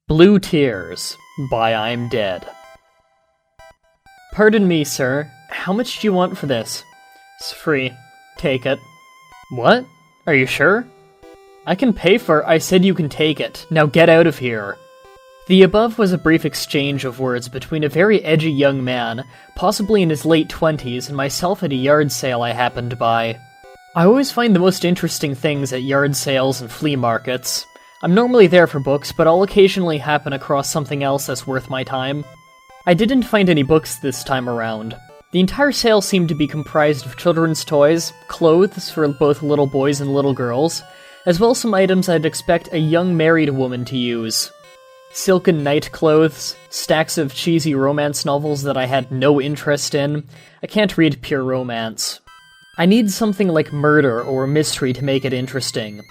Blue Tears by I'm Dead. Pardon me, sir. How much do you want for this? It's free. Take it. What? Are you sure? I can pay for it. I said you can take it. Now get out of here. The above was a brief exchange of words between a very edgy young man, possibly in his late 20s, and myself at a yard sale I happened by. I always find the most interesting things at yard sales and flea markets. I'm normally there for books, but I'll occasionally happen across something else that's worth my time. I didn't find any books this time around. The entire sale seemed to be comprised of children's toys, clothes for both little boys and little girls, as well as some items I'd expect a young married woman to use. Silken night clothes, stacks of cheesy romance novels that I had no interest in. I can't read pure romance. I need something like murder or mystery to make it interesting.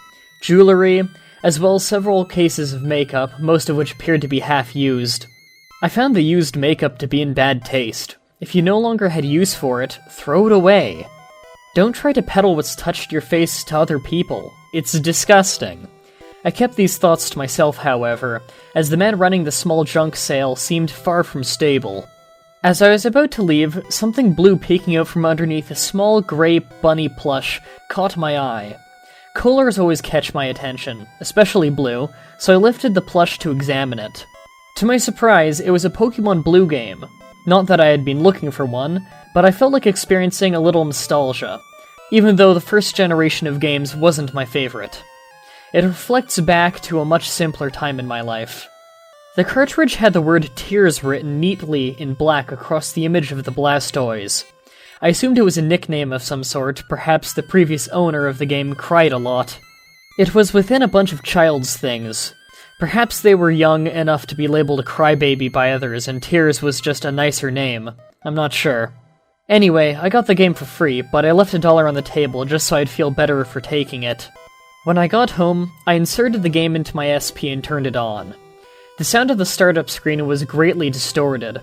Jewelry, as well as several cases of makeup, most of which appeared to be half-used. I found the used makeup to be in bad taste. If you no longer had use for it, throw it away. Don't try to peddle what's touched your face to other people. It's disgusting. I kept these thoughts to myself, however, as the man running the small junk sale seemed far from stable. As I was about to leave, something blue peeking out from underneath a small grey bunny plush caught my eye. Colors always catch my attention, especially blue, so I lifted the plush to examine it. To my surprise, it was a Pokémon Blue game. Not that I had been looking for one, but I felt like experiencing a little nostalgia, even though the first generation of games wasn't my favorite. It reflects back to a much simpler time in my life. The cartridge had the word Tears written neatly in black across the image of the Blastoise. I assumed it was a nickname of some sort, perhaps the previous owner of the game cried a lot. It was within a bunch of child's things. Perhaps they were young enough to be labeled a crybaby by others, and Tears was just a nicer name. I'm not sure. Anyway, I got the game for free, but I left $1 on the table just so I'd feel better for taking it. When I got home, I inserted the game into my SP and turned it on. The sound of the startup screen was greatly distorted.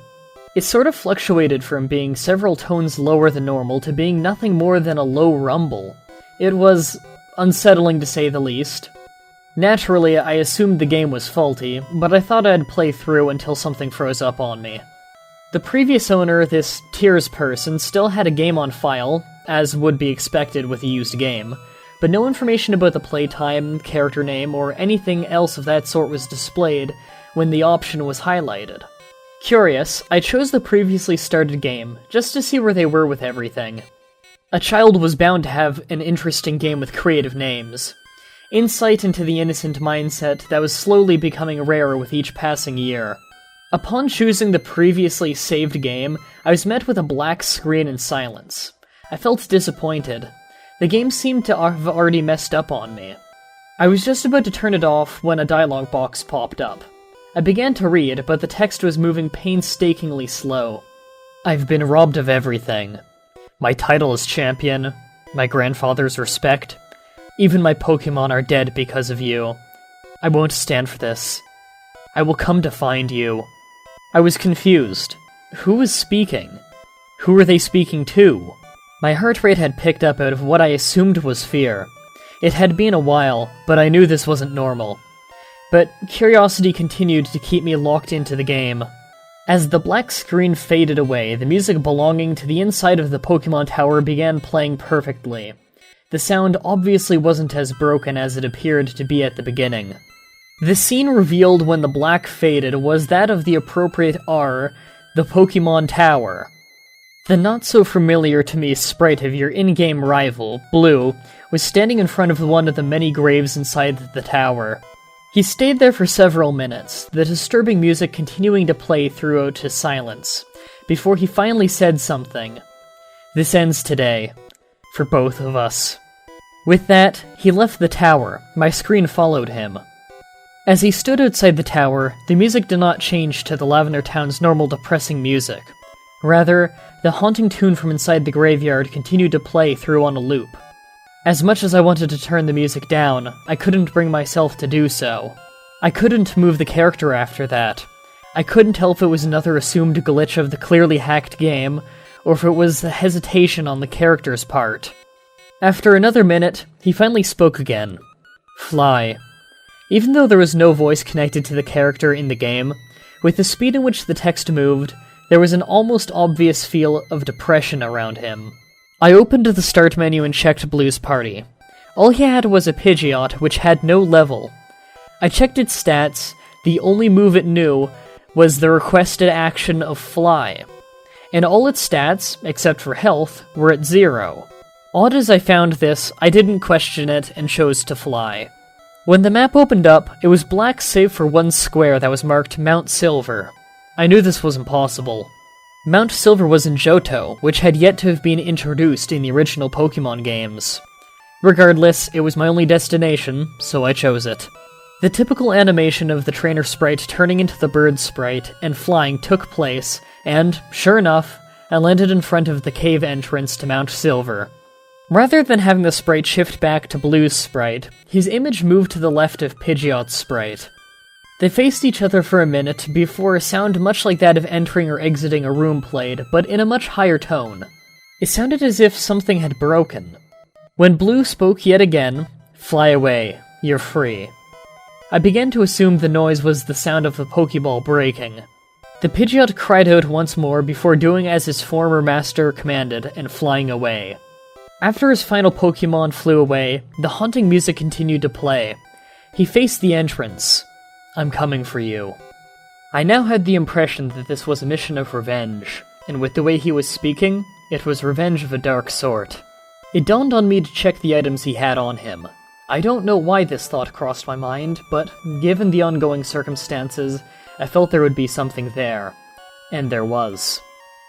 It sort of fluctuated from being several tones lower than normal to being nothing more than a low rumble. It was unsettling to say the least. Naturally, I assumed the game was faulty, but I thought I'd play through until something froze up on me. The previous owner, this Tears person, still had a game on file, as would be expected with a used game, but no information about the playtime, character name, or anything else of that sort was displayed when the option was highlighted. Curious, I chose the previously started game, just to see where they were with everything. A child was bound to have an interesting game with creative names. Insight into the innocent mindset that was slowly becoming rarer with each passing year. Upon choosing the previously saved game, I was met with a black screen and silence. I felt disappointed. The game seemed to have already messed up on me. I was just about to turn it off when a dialogue box popped up. I began to read, but the text was moving painstakingly slow. I've been robbed of everything. My title as champion, my grandfather's respect, even my Pokémon are dead because of you. I won't stand for this. I will come to find you. I was confused. Who was speaking? Who were they speaking to? My heart rate had picked up out of what I assumed was fear. It had been a while, but I knew this wasn't normal. But curiosity continued to keep me locked into the game. As the black screen faded away, the music belonging to the inside of the Pokémon Tower began playing perfectly. The sound obviously wasn't as broken as it appeared to be at the beginning. The scene revealed when the black faded was that of the appropriate R, the Pokémon Tower. The not-so-familiar-to-me sprite of your in-game rival, Blue, was standing in front of one of the many graves inside the tower. He stayed there for several minutes, the disturbing music continuing to play throughout to silence, before he finally said something. This ends today. For both of us. With that, he left the tower. My screen followed him. As he stood outside the tower, the music did not change to the Lavender Town's normal depressing music. Rather, the haunting tune from inside the graveyard continued to play through on a loop. As much as I wanted to turn the music down, I couldn't bring myself to do so. I couldn't move the character after that. I couldn't tell if it was another assumed glitch of the clearly hacked game, or if it was a hesitation on the character's part. After another minute, he finally spoke again. Fly. Even though there was no voice connected to the character in the game, with the speed in which the text moved, there was an almost obvious feel of depression around him. I opened the start menu and checked Blue's party. All he had was a Pidgeot, which had no level. I checked its stats. The only move it knew was the requested action of Fly, and all its stats, except for health, were at 0. Odd as I found this, I didn't question it and chose to Fly. When the map opened up, it was black save for one square that was marked Mount Silver. I knew this was impossible. Mount Silver was in Johto, which had yet to have been introduced in the original Pokémon games. Regardless, it was my only destination, so I chose it. The typical animation of the trainer sprite turning into the bird sprite and flying took place, and, sure enough, I landed in front of the cave entrance to Mount Silver. Rather than having the sprite shift back to Blue's sprite, his image moved to the left of Pidgeot's sprite. They faced each other for a minute before a sound much like that of entering or exiting a room played, but in a much higher tone. It sounded as if something had broken. When Blue spoke yet again, "Fly away, you're free." I began to assume the noise was the sound of the Pokeball breaking. The Pidgeot cried out once more before doing as his former master commanded and flying away. After his final Pokemon flew away, the haunting music continued to play. He faced the entrance. "I'm coming for you." I now had the impression that this was a mission of revenge, and with the way he was speaking, it was revenge of a dark sort. It dawned on me to check the items he had on him. I don't know why this thought crossed my mind, but given the ongoing circumstances, I felt there would be something there. And there was.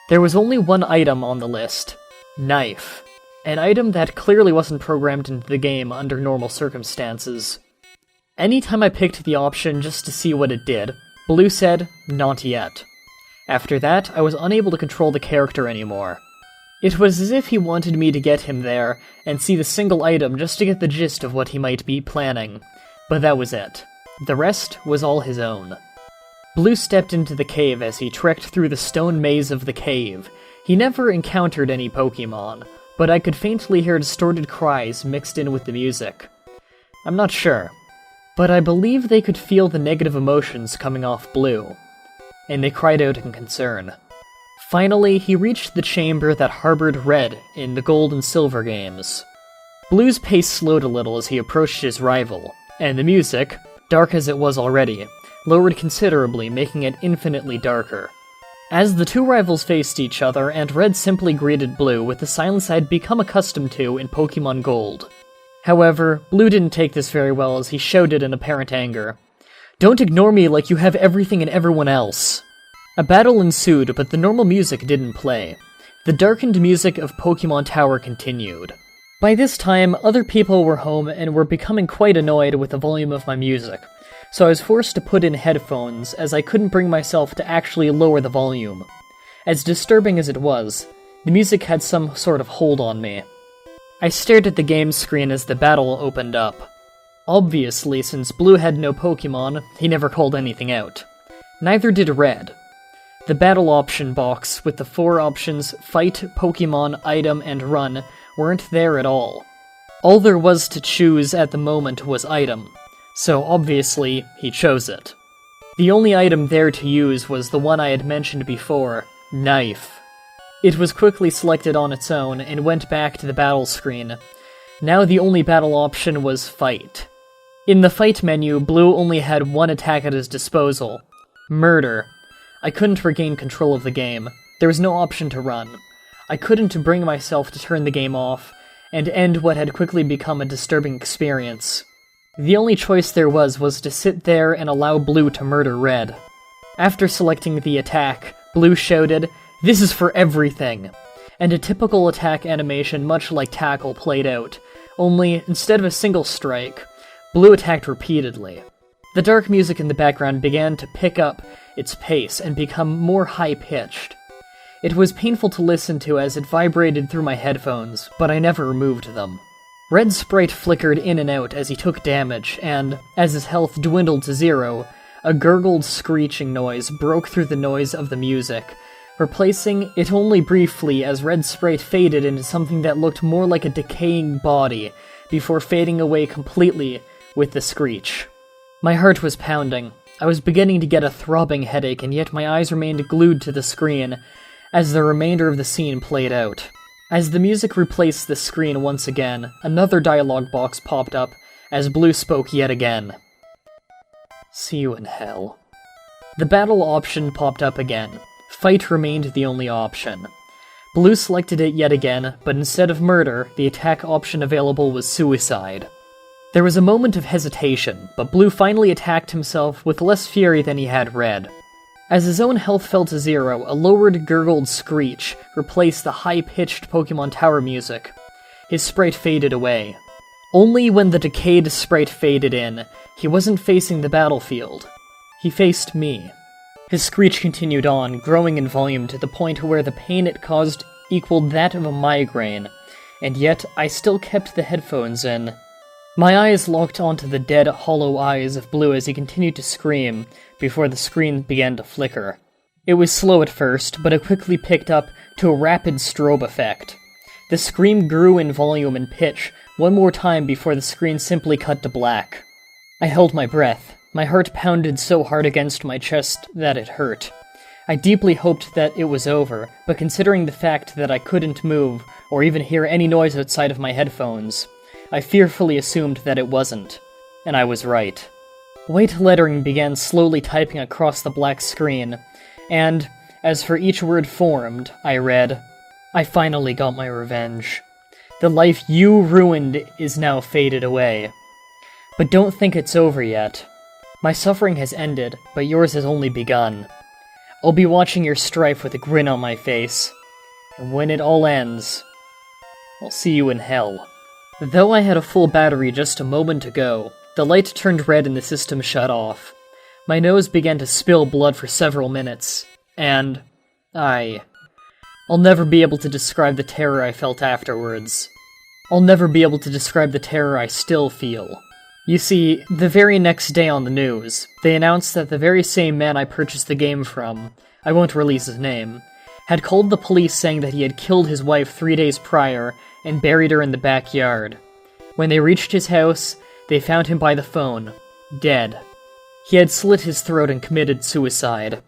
There was only one item on the list. Knife. An item that clearly wasn't programmed into the game under normal circumstances. Anytime I picked the option just to see what it did, Blue said, "Not yet." After that, I was unable to control the character anymore. It was as if he wanted me to get him there, and see the single item just to get the gist of what he might be planning. But that was it. The rest was all his own. Blue stepped into the cave as he trekked through the stone maze of the cave. He never encountered any Pokémon, but I could faintly hear distorted cries mixed in with the music. I'm not sure, but I believe they could feel the negative emotions coming off Blue, and they cried out in concern. Finally, he reached the chamber that harbored Red in the Gold and Silver games. Blue's pace slowed a little as he approached his rival, and the music, dark as it was already, lowered considerably, making it infinitely darker. As the two rivals faced each other, and Red simply greeted Blue with the silence I'd become accustomed to in Pokémon Gold. However, Blue didn't take this very well as he shouted in apparent anger. "Don't ignore me like you have everything and everyone else." A battle ensued, but the normal music didn't play. The darkened music of Pokémon Tower continued. By this time, other people were home and were becoming quite annoyed with the volume of my music, so I was forced to put in headphones as I couldn't bring myself to actually lower the volume. As disturbing as it was, the music had some sort of hold on me. I stared at the game screen as the battle opened up. Obviously, since Blue had no Pokémon, he never called anything out. Neither did Red. The battle option box with the 4 options Fight, Pokémon, Item, and Run weren't there at all. All there was to choose at the moment was Item, so obviously he chose it. The only item there to use was the one I had mentioned before, Knife. It was quickly selected on its own and went back to the battle screen. Now the only battle option was Fight. In the Fight menu, Blue only had one attack at his disposal, Murder. I couldn't regain control of the game. There was no option to run. I couldn't bring myself to turn the game off, and end what had quickly become a disturbing experience. The only choice there was to sit there and allow Blue to murder Red. After selecting the attack, Blue shouted, "This is for everything!" And a typical attack animation much like Tackle played out, only instead of a single strike, Blue attacked repeatedly. The dark music in the background began to pick up its pace and become more high-pitched. It was painful to listen to as it vibrated through my headphones, but I never removed them. Red's sprite flickered in and out as he took damage, and, as his health dwindled to 0, a gurgled screeching noise broke through the noise of the music, replacing it only briefly as Red's sprite faded into something that looked more like a decaying body, before fading away completely with the screech. My heart was pounding. I was beginning to get a throbbing headache, and yet my eyes remained glued to the screen as the remainder of the scene played out. As the music replaced the screen once again, another dialogue box popped up as Blue spoke yet again. See you in hell. The battle option popped up again. Fight remained the only option. Blue selected it yet again, but instead of murder, the attack option available was suicide. There was a moment of hesitation, but Blue finally attacked himself with less fury than he had Red. As his own health fell to 0, a lowered, gurgled screech replaced the high-pitched Pokemon Tower music. His sprite faded away. Only when the decayed sprite faded in, he wasn't facing the battlefield. He faced me. His screech continued on, growing in volume to the point where the pain it caused equaled that of a migraine, and yet I still kept the headphones in. My eyes locked onto the dead, hollow eyes of Blue as he continued to scream, before the screen began to flicker. It was slow at first, but it quickly picked up to a rapid strobe effect. The scream grew in volume and pitch one more time before the screen simply cut to black. I held my breath. My heart pounded so hard against my chest that it hurt. I deeply hoped that it was over, but considering the fact that I couldn't move or even hear any noise outside of my headphones, I fearfully assumed that it wasn't. And I was right. White lettering began slowly typing across the black screen, and, as for each word formed, I read, I finally got my revenge. The life you ruined is now faded away. But don't think it's over yet. My suffering has ended, but yours has only begun. I'll be watching your strife with a grin on my face. And when it all ends, I'll see you in hell. Though I had a full battery just a moment ago, the light turned red and the system shut off. My nose began to spill blood for several minutes, and I'll never be able to describe the terror I felt afterwards. I'll never be able to describe the terror I still feel. You see, the very next day on the news, they announced that the very same man I purchased the game from, I won't release his name, had called the police saying that he had killed his wife 3 days prior and buried her in the backyard. When they reached his house, they found him by the phone, dead. He had slit his throat and committed suicide.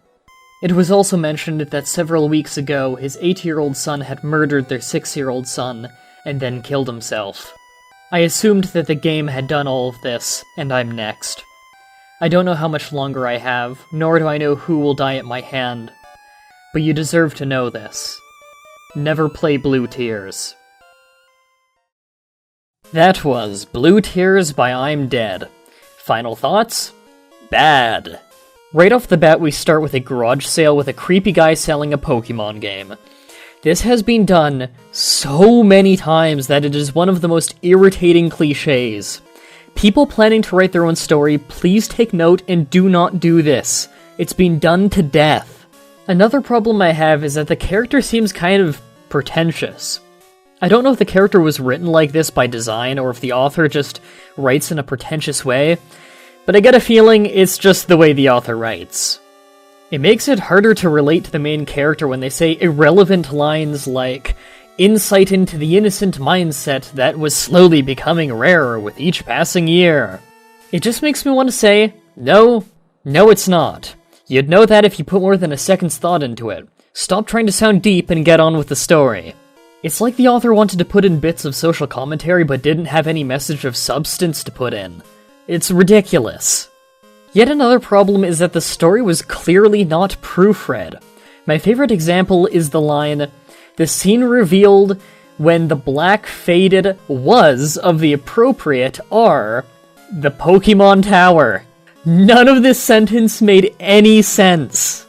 It was also mentioned that several weeks ago, his 8-year-old son had murdered their 6-year-old son, and then killed himself. I assumed that the game had done all of this, and I'm next. I don't know how much longer I have, nor do I know who will die at my hand. But you deserve to know this. Never play Blue Tears. That was Blue Tears by I'm Dead. Final thoughts? Bad. Right off the bat we start with a garage sale with a creepy guy selling a Pokémon game. This has been done so many times that it is one of the most irritating cliches. People planning to write their own story, please take note and do not do this. It's been done to death. Another problem I have is that the character seems kind of pretentious. I don't know if the character was written like this by design or if the author just writes in a pretentious way, but I get a feeling it's just the way the author writes. It makes it harder to relate to the main character when they say irrelevant lines like, insight into the innocent mindset that was slowly becoming rarer with each passing year. It just makes me want to say, no, it's not. You'd know that if you put more than a second's thought into it. Stop trying to sound deep and get on with the story. It's like the author wanted to put in bits of social commentary but didn't have any message of substance to put in. It's ridiculous. Yet another problem is that the story was clearly not proofread. My favorite example is the line, the scene revealed when the black faded was of the appropriate are the Pokemon Tower. None of this sentence made any sense.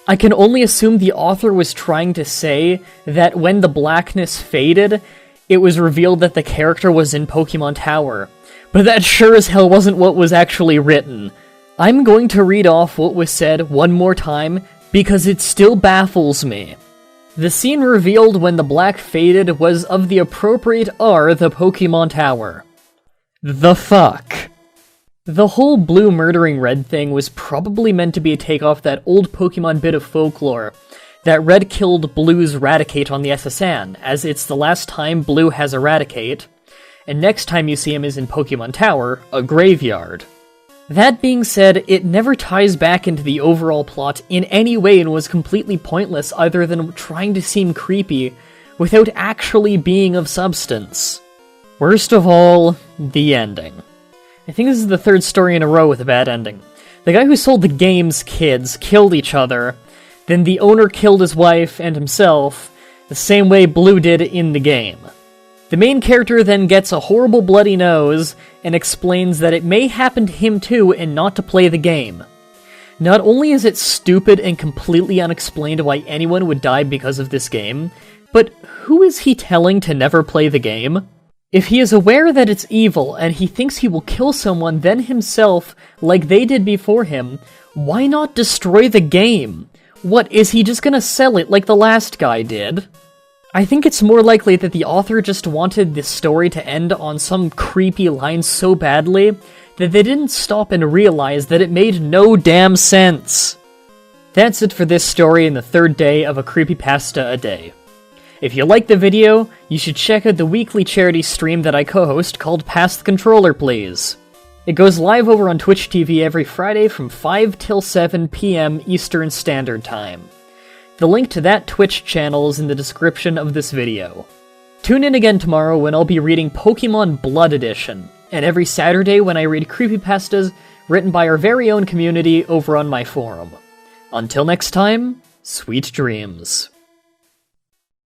I can only assume the author was trying to say that when the blackness faded, it was revealed that the character was in Pokemon Tower. But that sure as hell wasn't what was actually written. I'm going to read off what was said one more time, because it still baffles me. The scene revealed when the black faded was of the appropriate are the Pokemon Tower. The fuck? The whole Blue murdering Red thing was probably meant to be a takeoff that old Pokemon bit of folklore, that Red killed Blue's Raticate on the SSN, as it's the last time Blue has a Raticate, and next time you see him is in Pokemon Tower, a graveyard. That being said, it never ties back into the overall plot in any way and was completely pointless other than trying to seem creepy without actually being of substance. Worst of all, the ending. I think this is the third story in a row with a bad ending. The guy who sold the game's kids killed each other, then the owner killed his wife and himself, the same way Blue did in the game. The main character then gets a horrible bloody nose and explains that it may happen to him too and not to play the game. Not only is it stupid and completely unexplained why anyone would die because of this game, but who is he telling to never play the game? If he is aware that it's evil and he thinks he will kill someone then himself like they did before him, why not destroy the game? What, is he just gonna sell it like the last guy did? I think it's more likely that the author just wanted this story to end on some creepy line so badly that they didn't stop and realize that it made no damn sense. That's it for this story in the third day of a creepypasta a day. If you liked the video, you should check out the weekly charity stream that I co-host called Pass the Controller Please. It goes live over on Twitch TV every Friday from 5 till 7 p.m. Eastern Standard Time. The link to that Twitch channel is in the description of this video. Tune in again tomorrow when I'll be reading Pokémon Blood Edition, and every Saturday when I read creepypastas written by our very own community over on my forum. Until next time, sweet dreams.